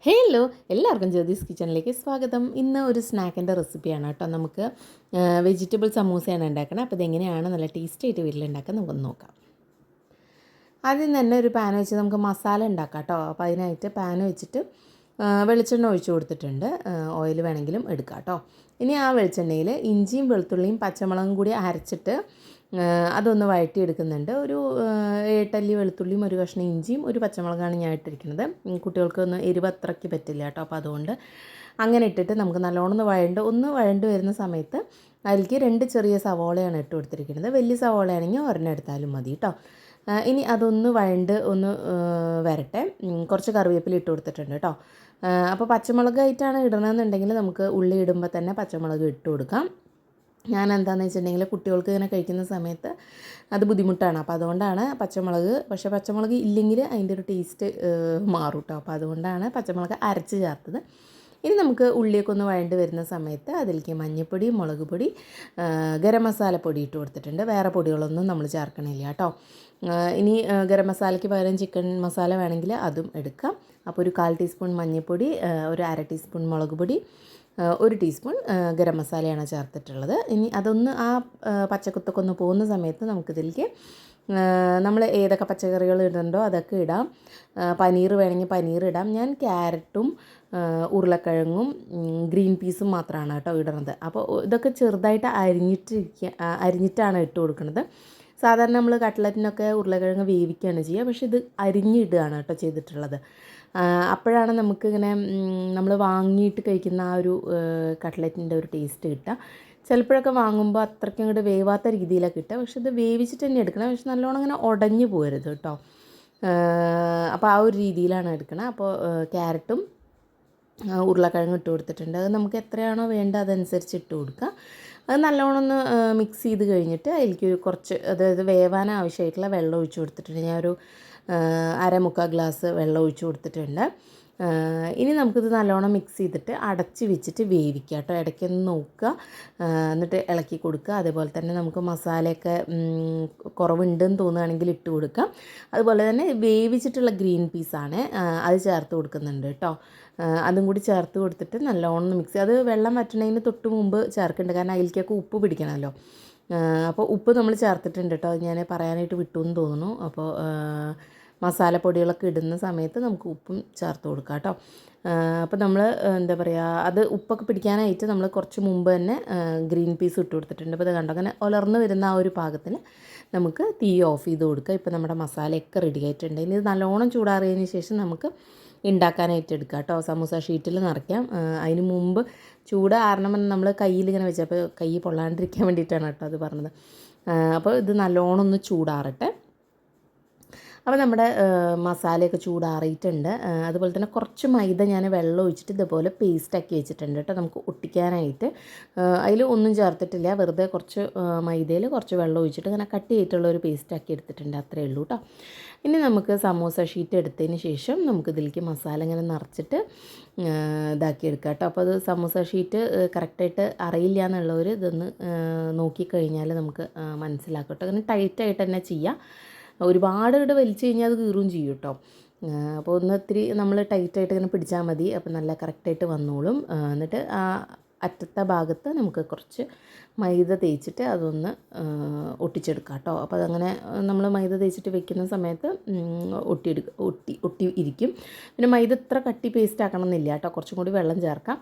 Hello എല്ലാവർക്കും ജ്യോതിസ് കിച്ചണിലേക്ക് സ്വാഗതം. ഇന്ന് ഒരു സ്നാക്കിൻ്റെ റെസിപ്പിയാണ് കേട്ടോ. നമുക്ക് വെജിറ്റബിൾ സമൂസയാണ് ഉണ്ടാക്കണം. അപ്പോൾ ഇതെങ്ങനെയാണ് നല്ല ടേസ്റ്റി ആയിട്ട് വീട്ടിലുണ്ടാക്കാൻ നമുക്കൊന്ന് നോക്കാം. ആദ്യം തന്നെ ഒരു പാൻ വെച്ച് നമുക്ക് മസാല ഉണ്ടാക്കാം കേട്ടോ. അപ്പോൾ അതിനായിട്ട് പാൻ വെച്ചിട്ട് വെളിച്ചെണ്ണ ഒഴിച്ച് കൊടുത്തിട്ടുണ്ട്. ഓയിൽ വേണമെങ്കിലും എടുക്കാം കേട്ടോ. ഇനി ആ വെളിച്ചെണ്ണയിൽ ഇഞ്ചിയും വെളുത്തുള്ളിയും പച്ചമുളകും കൂടി അരച്ചിട്ട് അതൊന്ന് വഴറ്റിയെടുക്കുന്നുണ്ട്. ഒരു 8 വെളുത്തുള്ളിയും ഒരു കഷ്ണം ഇഞ്ചിയും ഒരു പച്ചമുളകാണ് ഞാൻ ഇട്ടിരിക്കുന്നത്. കുട്ടികൾക്കൊന്ന് എരിവ് അത്രയ്ക്ക് പറ്റില്ല കേട്ടോ. അപ്പോൾ അതുകൊണ്ട് അങ്ങനെ ഇട്ടിട്ട് നമുക്ക് നല്ലോണം ഒന്ന് വഴണ്ട് വരുന്ന സമയത്ത് അതിലേക്ക് 2 ചെറിയ സവോളയാണ് ഇട്ട് കൊടുത്തിരിക്കുന്നത്. വലിയ സവോളയാണെങ്കിൽ ഒരെണ്ണം എടുത്താലും മതി കേട്ടോ. ഇനി അതൊന്ന് ഒന്ന് വരട്ടെ. കുറച്ച് കറിവേപ്പില ഇട്ട് കൊടുത്തിട്ടുണ്ട് കേട്ടോ. അപ്പോൾ പച്ചമുളകായിട്ടാണ് ഇടണമെന്നുണ്ടെങ്കിൽ നമുക്ക് ഉള്ളി ഇടുമ്പോൾ തന്നെ പച്ചമുളക് ഇട്ട് കൊടുക്കാം. ഞാൻ എന്താണെന്ന് വെച്ചിട്ടുണ്ടെങ്കിൽ കുട്ടികൾക്ക് ഇങ്ങനെ കഴിക്കുന്ന സമയത്ത് അത് ബുദ്ധിമുട്ടാണ്. അപ്പോൾ അതുകൊണ്ടാണ് പച്ചമുളക്. പക്ഷേ പച്ചമുളക് ഇല്ലെങ്കിൽ അതിൻ്റെ ഒരു ടേസ്റ്റ് മാറും കേട്ടോ. അപ്പോൾ അതുകൊണ്ടാണ് പച്ചമുളക് അരച്ച് ചേർത്തത്. ഇനി നമുക്ക് ഉള്ളിയൊക്കെ ഒന്ന് വഴണ്ട് വരുന്ന സമയത്ത് അതിലേക്ക് മഞ്ഞൾപ്പൊടി, മുളക് പൊടി, ഗരം മസാലപ്പൊടി ഇട്ട് കൊടുത്തിട്ടുണ്ട്. വേറെ പൊടികളൊന്നും നമ്മൾ ചേർക്കണില്ല കേട്ടോ. ഇനി ഗരം മസാലയ്ക്ക് പകരം ചിക്കൻ മസാല വേണമെങ്കിൽ അതും എടുക്കാം. അപ്പോൾ ഒരു 1/4 ടീസ്പൂൺ മഞ്ഞൾപ്പൊടി, ഒരു 1/2 ടീസ്പൂൺ മുളക് പൊടി, 1 ടീസ്പൂൺ ഗരം മസാലയാണ് ചേർത്തിട്ടുള്ളത്. ഇനി അതൊന്ന് ആ പച്ചക്കുത്തൊക്കെ ഒന്ന് പോകുന്ന സമയത്ത് നമുക്കിതിലേക്ക് നമ്മൾ ഏതൊക്കെ പച്ചക്കറികൾ ഇടണ്ടോ അതൊക്കെ ഇടാം. പനീർ വേണമെങ്കിൽ പനീർ ഇടാം. ഞാൻ ക്യാരറ്റും ഉരുളക്കിഴങ്ങും ഗ്രീൻ പീസും മാത്രമാണ് കേട്ടോ ഇടുന്നത്. അപ്പോൾ ഇതൊക്കെ ചെറുതായിട്ട് അരിഞ്ഞിട്ടാണ് ഇട്ട് കൊടുക്കുന്നത്. സാധാരണ നമ്മൾ കട്ട്ലറ്റിനൊക്കെ ഉരുളക്കിഴങ്ങ് വേവിക്കുകയാണ് ചെയ്യുക. പക്ഷേ ഇത് അരിഞ്ഞിടുകയാണ് കേട്ടോ ചെയ്തിട്ടുള്ളത്. അപ്പോഴാണ് നമുക്കിങ്ങനെ നമ്മൾ വാങ്ങിയിട്ട് കഴിക്കുന്ന ആ ഒരു കട്ട്ലറ്റിൻ്റെ ഒരു ടേസ്റ്റ് കിട്ടുക. ചിലപ്പോഴൊക്കെ വാങ്ങുമ്പോൾ അത്രയ്ക്കും ഇങ്ങോട്ട് വേവാത്ത രീതിയിലാണ് കിട്ടുക. പക്ഷെ ഇത് വേവിച്ചിട്ട് തന്നെ എടുക്കണം. പക്ഷെ നല്ലോണം ഇങ്ങനെ ഉടഞ്ഞു പോകരുത് കേട്ടോ. അപ്പോൾ ആ ഒരു രീതിയിലാണ് എടുക്കണം. അപ്പോൾ ക്യാരറ്റും ഉരുളക്കിഴങ്ങ് ഇട്ട് കൊടുത്തിട്ടുണ്ട്. അത് നമുക്ക് എത്രയാണോ വേണ്ടത് അതനുസരിച്ച് ഇട്ട് കൊടുക്കുക. അത് നല്ലോണം ഒന്ന് മിക്സ് ചെയ്ത് കഴിഞ്ഞിട്ട് അതിലേക്ക് കുറച്ച് അതായത് വേവാൻ ആവശ്യമായിട്ടുള്ള വെള്ളം ഒഴിച്ച് കൊടുത്തിട്ടുണ്ട്. ഞാനൊരു 1/4 ഗ്ലാസ് വെള്ളം ഒഴിച്ച് കൊടുത്തിട്ടുണ്ട്. ഇനി നമുക്കിത് നല്ലോണം മിക്സ് ചെയ്തിട്ട് അടച്ച് വെച്ചിട്ട് വേവിക്കുക കേട്ടോ. ഇടയ്ക്കൊന്ന് നോക്കുക, എന്നിട്ട് ഇളക്കി കൊടുക്കുക. അതേപോലെ തന്നെ നമുക്ക് മസാലയൊക്കെ കുറവുണ്ടെന്ന് തോന്നുകയാണെങ്കിൽ ഇട്ട് കൊടുക്കാം. അതുപോലെ തന്നെ വേവിച്ചിട്ടുള്ള ഗ്രീൻ പീസാണ്, അത് ചേർത്ത് കൊടുക്കുന്നുണ്ട് കേട്ടോ. അതും കൂടി ചേർത്ത് കൊടുത്തിട്ട് നല്ലോണം മിക്സ് അത് വെള്ളം വറ്റണതിന് തൊട്ട് മുമ്പ് ചേർക്കുന്നുണ്ട്. കാരണം അതിലേക്കൊക്കെ ഉപ്പ് പിടിക്കണമല്ലോ. അപ്പോൾ ഉപ്പ് നമ്മൾ ചേർത്തിട്ടുണ്ട് കേട്ടോ. അത് ഞാൻ പറയാനായിട്ട് വിട്ടു എന്ന് തോന്നുന്നു. അപ്പോൾ മസാലപ്പൊടികളൊക്കെ ഇടുന്ന സമയത്ത് നമുക്ക് ഉപ്പും ചേർത്ത് കൊടുക്കാം കേട്ടോ. അപ്പോൾ നമ്മൾ എന്താ പറയുക, അത് ഉപ്പൊക്കെ പിടിക്കാനായിട്ട് നമ്മൾ കുറച്ച് മുമ്പ് തന്നെ ഗ്രീൻ പീസ് ഇട്ട് കൊടുത്തിട്ടുണ്ട്. അപ്പോൾ ഇത് കണ്ടോ, അങ്ങനെ ഉലർന്ന് വരുന്ന ആ ഒരു പാകത്തിന് നമുക്ക് തീ ഓഫ് ചെയ്ത് കൊടുക്കുക. ഇപ്പോൾ നമ്മുടെ മസാലയൊക്കെ റെഡി ആയിട്ടുണ്ട്. ഇനി ഇത് നല്ലോണം ചൂടാറിയതിന് ശേഷം നമുക്ക് ഉണ്ടാക്കാനായിട്ട് എടുക്കാം കേട്ടോ. സമൂസ ഷീറ്റിൽ നിറയ്ക്കാം. അതിന് മുമ്പ് ചൂടാറണം നമ്മൾ കയ്യിൽ ഇങ്ങനെ വെച്ചപ്പോൾ കൈ പൊള്ളാണ്ടിരിക്കാൻ വേണ്ടിയിട്ടാണ് കേട്ടോ അത് പറഞ്ഞത്. അപ്പോൾ ഇത് നല്ലോണം ഒന്ന് ചൂടാറട്ടെ. അപ്പോൾ നമ്മുടെ മസാലയൊക്കെ ചൂടാറിയിട്ടുണ്ട്. അതുപോലെ തന്നെ കുറച്ച് മൈദ ഞാൻ വെള്ളം ഒഴിച്ചിട്ട് ഇതുപോലെ പേസ്റ്റാക്കി വെച്ചിട്ടുണ്ട് കേട്ടോ, നമുക്ക് ഒട്ടിക്കാനായിട്ട്. അതിൽ ഒന്നും ചേർത്തിട്ടില്ല, വെറുതെ കുറച്ച് മൈദയിൽ കുറച്ച് വെള്ളം ഒഴിച്ചിട്ട് ഇങ്ങനെ കട്ട് ചെയ്തിട്ടുള്ള ഒരു പേസ്റ്റാക്കി എടുത്തിട്ടുണ്ട്. അത്രയേ ഉള്ളൂ കേട്ടോ. ഇനി നമുക്ക് സമൂസ ഷീറ്റ് എടുത്തതിന് ശേഷം നമുക്കിതിലേക്ക് മസാല ഇങ്ങനെ നിറച്ചിട്ട് ഇതാക്കി എടുക്കാം കേട്ടോ. അപ്പോൾ അത് സമൂസ ഷീറ്റ് കറക്റ്റായിട്ട് അറിയില്ല എന്നുള്ളവർ ഇതൊന്ന് നോക്കിക്കഴിഞ്ഞാൽ നമുക്ക് മനസ്സിലാക്കും കേട്ടോ. അങ്ങനെ ടൈറ്റായിട്ട് തന്നെ ചെയ്യാം. ഒരുപാട് ഇവിടെ വലിച്ചു കഴിഞ്ഞാൽ അത് കീറുകയും ചെയ്യും കേട്ടോ. അപ്പോൾ ഒന്ന് ഇത്തിരി നമ്മൾ ടൈറ്റായിട്ട് ഇങ്ങനെ പിടിച്ചാൽ മതി. അപ്പോൾ നല്ല കറക്റ്റായിട്ട് വന്നോളും. എന്നിട്ട് ആ അറ്റത്തെ ഭാഗത്ത് നമുക്ക് കുറച്ച് മൈദ തേച്ചിട്ട് അതൊന്ന് ഒട്ടിച്ചെടുക്കാം കേട്ടോ. അപ്പോൾ അതങ്ങനെ നമ്മൾ മൈദ തേച്ചിട്ട് വെക്കുന്ന സമയത്ത് ഒട്ടി ഇരിക്കും. പിന്നെ മൈദ ഇത്ര കട്ടി പേസ്റ്റ് ആക്കണം എന്നില്ല കേട്ടോ, കുറച്ചും കൂടി വെള്ളം ചേർക്കാം.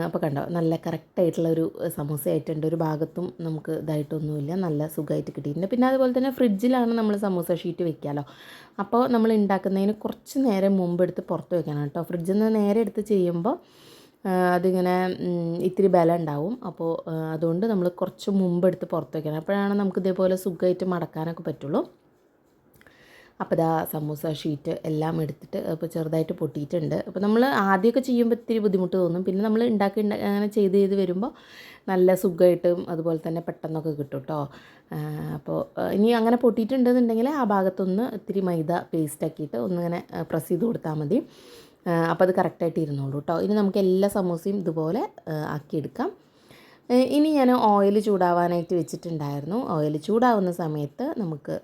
അപ്പോൾ കണ്ടോ, നല്ല കറക്റ്റായിട്ടുള്ളൊരു സമൂസ ആയിട്ടുണ്ട്. ഒരു ഭാഗത്തും നമുക്ക് ഇതായിട്ടൊന്നുമില്ല, നല്ല സുഖമായിട്ട് കിട്ടിയിട്ടുണ്ട്. പിന്നെ അതുപോലെ തന്നെ ഫ്രിഡ്ജിലാണ് നമ്മൾ സമൂസ ഷീറ്റ് വെക്കാമല്ലോ. അപ്പോൾ നമ്മൾ ഉണ്ടാക്കുന്നതിന് കുറച്ച് നേരം മുമ്പ് എടുത്ത് പുറത്ത് വെക്കണം കേട്ടോ. ഫ്രിഡ്ജിൽ നിന്ന് നേരെ എടുത്ത് ചെയ്യുമ്പോൾ അതിങ്ങനെ ഇത്തിരി ബലം ഉണ്ടാവും. അപ്പോൾ അതുകൊണ്ട് നമ്മൾ കുറച്ച് മുമ്പ് എടുത്ത് പുറത്ത് വെക്കണം. അപ്പോഴാണ് നമുക്ക് ഇതേപോലെ സുഖമായിട്ട് മടക്കാനൊക്കെ പറ്റുള്ളൂ. അപ്പോൾ ഇതാ സമൂസ ഷീറ്റ് എല്ലാം എടുത്തിട്ട് അപ്പോൾ ചെറുതായിട്ട് പൊട്ടിയിട്ടുണ്ട്. അപ്പോൾ നമ്മൾ ആദ്യമൊക്കെ ചെയ്യുമ്പോൾ ഇത്തിരി ബുദ്ധിമുട്ട് തോന്നും. പിന്നെ നമ്മൾ അങ്ങനെ ചെയ്ത് വരുമ്പോൾ നല്ല സുഖമായിട്ടും അതുപോലെ തന്നെ പെട്ടെന്നൊക്കെ കിട്ടും കേട്ടോ. അപ്പോൾ ഇനി അങ്ങനെ പൊട്ടിയിട്ടുണ്ടെന്നുണ്ടെങ്കിൽ ആ ഭാഗത്തൊന്ന് ഇത്തിരി മൈദ പേസ്റ്റാക്കിയിട്ട് ഒന്നിങ്ങനെ പ്രസ് ചെയ്ത് കൊടുത്താൽ മതി. അപ്പോൾ അത് കറക്റ്റായിട്ട് ഇരുന്നോളൂ കേട്ടോ. ഇനി നമുക്ക് എല്ലാ സമൂസയും ഇതുപോലെ ആക്കിയെടുക്കാം. ഇനി ഞാൻ ഓയിൽ ചൂടാവാനായിട്ട് വെച്ചിട്ടുണ്ടായിരുന്നു. ഓയിൽ ചൂടാവുന്ന സമയത്ത് നമുക്ക്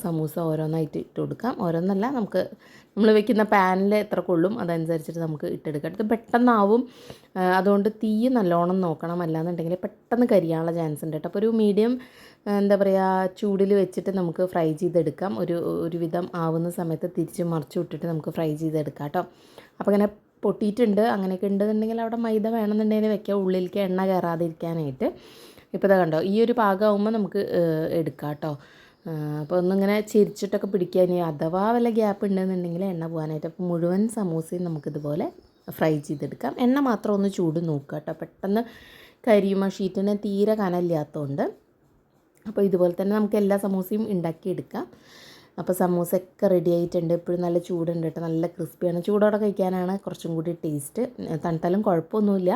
സമൂസ ഓരോന്നായിട്ട് ഇട്ട് കൊടുക്കാം. ഓരോന്നല്ല, നമ്മൾ വെക്കുന്ന പാനിൽ എത്ര കൊള്ളും അതനുസരിച്ചിട്ട് നമുക്ക് ഇട്ടെടുക്കാം. ഇത് പെട്ടെന്നാവും, അതുകൊണ്ട് തീ നല്ലോണം നോക്കണം, അല്ലാന്നുണ്ടെങ്കിൽ പെട്ടെന്ന് കരിയാനുള്ള ചാൻസ് ഉണ്ട് കേട്ടോ. അപ്പോൾ ഒരു മീഡിയം എന്താ പറയുക ചൂടിൽ വെച്ചിട്ട് നമുക്ക് ഫ്രൈ ചെയ്തെടുക്കാം. ഒരുവിധം ആവുന്ന സമയത്ത് തിരിച്ച് മറിച്ച് വിട്ടിട്ട് നമുക്ക് ഫ്രൈ ചെയ്തെടുക്കാം കേട്ടോ. അപ്പോൾ ഇങ്ങനെ പൊട്ടിയിട്ടുണ്ട്, അങ്ങനെയൊക്കെ ഉണ്ടെന്നുണ്ടെങ്കിൽ അവിടെ മൈദ വേണമെന്നുണ്ടെങ്കിൽ വെക്കാം, ഉള്ളിലേക്ക് എണ്ണ കയറാതിരിക്കാനായിട്ട്. ഇപ്പോൾ ഇതാ കണ്ടോ, ഈ ഒരു പാകമാകുമ്പോൾ നമുക്ക് എടുക്കാം കേട്ടോ. അപ്പോൾ ഒന്നിങ്ങനെ ചിരിച്ചിട്ടൊക്കെ പിടിക്കുക. ഇനി അഥവാ വല്ല ഗ്യാപ്പ് ഉണ്ടെന്നുണ്ടെങ്കിൽ എണ്ണ പോകാനായിട്ട്. അപ്പോൾ മുഴുവൻ സമൂസയും നമുക്കിതുപോലെ ഫ്രൈ ചെയ്തെടുക്കാം. എണ്ണ മാത്രം ഒന്ന് ചൂട് നോക്കുക കേട്ടോ, പെട്ടെന്ന് കരിയുമ ഷീറ്റിന് തീരെ കനമില്ലാത്തതുകൊണ്ട്. അപ്പോൾ ഇതുപോലെ തന്നെ നമുക്ക് എല്ലാ സമൂസയും ഉണ്ടാക്കിയെടുക്കാം. അപ്പോൾ സമൂസയൊക്കെ റെഡി ആയിട്ടുണ്ട്. ഇപ്പോഴും നല്ല ചൂടുണ്ട് കേട്ടോ, നല്ല ക്രിസ്പിയാണ്. ചൂടോടെ കഴിക്കാനാണ് കുറച്ചും കൂടി ടേസ്റ്റ്. തണുത്താലും കുഴപ്പമൊന്നുമില്ല.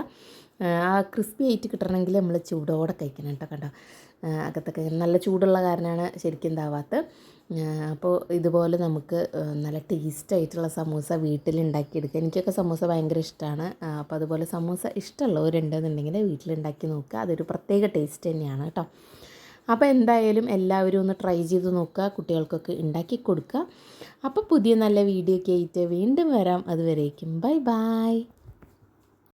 ആ ക്രിസ്പി ആയിട്ട് കിട്ടണമെങ്കിൽ നമ്മൾ ചൂടോടെ കഴിക്കണം കേട്ടോ. കണ്ടോ, അകത്തൊക്കെ നല്ല ചൂടുള്ള കാരണമാണ് ശരിക്കും എന്താവാത്തത്. അപ്പോൾ ഇതുപോലെ നമുക്ക് നല്ല ടേസ്റ്റായിട്ടുള്ള സമൂസ വീട്ടിലുണ്ടാക്കിയെടുക്കുക. എനിക്കൊക്കെ സമൂസ ഭയങ്കര ഇഷ്ടമാണ്. അപ്പോൾ അതുപോലെ സമൂസ ഇഷ്ടമുള്ളവരുണ്ടെന്നുണ്ടെങ്കിൽ വീട്ടിലുണ്ടാക്കി നോക്കുക, അതൊരു പ്രത്യേക ടേസ്റ്റ് തന്നെയാണ് കേട്ടോ. അപ്പോൾ എന്തായാലും എല്ലാവരും ഒന്ന് ട്രൈ ചെയ്ത് നോക്കുക, കുട്ടികൾക്കൊക്കെ ഉണ്ടാക്കി കൊടുക്കുക. അപ്പോൾ പുതിയ നല്ല വീഡിയോ ഒക്കെ ആയിട്ട് വീണ്ടും വരാം. അതുവരേക്കും ബൈ ബൈ.